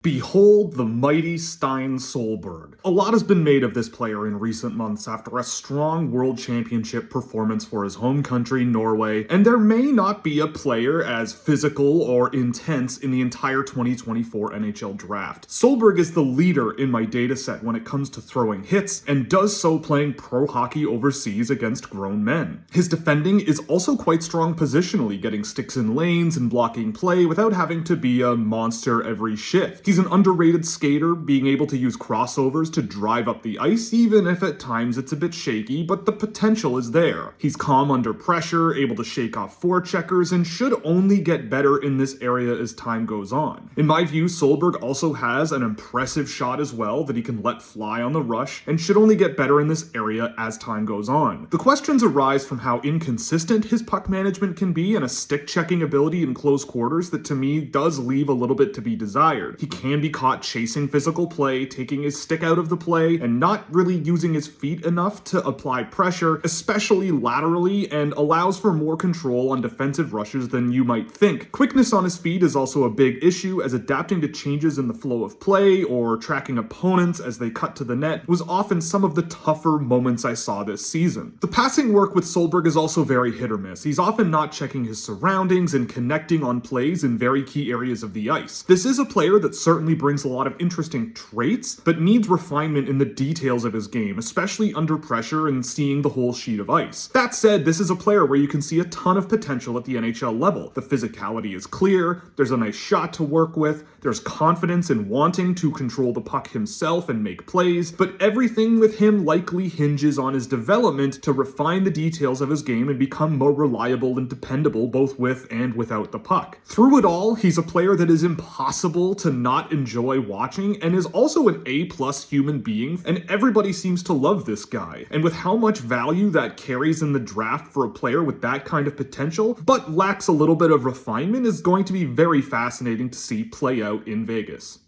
Behold the mighty Stian Solberg. A lot has been made of this player in recent months after a strong World Championship performance for his home country, Norway, and there may not be a player as physical or intense in the entire 2024 NHL draft. Solberg is the leader in my dataset when it comes to throwing hits, and does so playing pro hockey overseas against grown men. His defending is also quite strong positionally, getting sticks in lanes and blocking play without having to be a monster every shift. He's an underrated skater, being able to use crossovers to drive up the ice, even if at times it's a bit shaky, but the potential is there. He's calm under pressure, able to shake off forecheckers, and should only get better in this area as time goes on. In my view, Solberg also has an impressive shot as well that he can let fly on the rush, and should only get better in this area as time goes on. The questions arise from how inconsistent his puck management can be and a stick-checking ability in close quarters that to me does leave a little bit to be desired. He can be caught chasing physical play, taking his stick out of the play, and not really using his feet enough to apply pressure, especially laterally, and allows for more control on defensive rushes than you might think. Quickness on his feet is also a big issue, as adapting to changes in the flow of play or tracking opponents as they cut to the net was often some of the tougher moments I saw this season. The passing work with Solberg is also very hit or miss. He's often not checking his surroundings and connecting on plays in very key areas of the ice. This is a player that certainly brings a lot of interesting traits, but needs refinement in the details of his game, especially under pressure and seeing the whole sheet of ice. That said, this is a player where you can see a ton of potential at the NHL level. The physicality is clear, there's a nice shot to work with, there's confidence in wanting to control the puck himself and make plays, but everything with him likely hinges on his development to refine the details of his game and become more reliable and dependable both with and without the puck. Through it all, he's a player that is impossible to not enjoy watching, and is also an A+ human being, and everybody seems to love this guy. And with how much value that carries in the draft for a player with that kind of potential, but lacks a little bit of refinement, is going to be very fascinating to see play out in Vegas.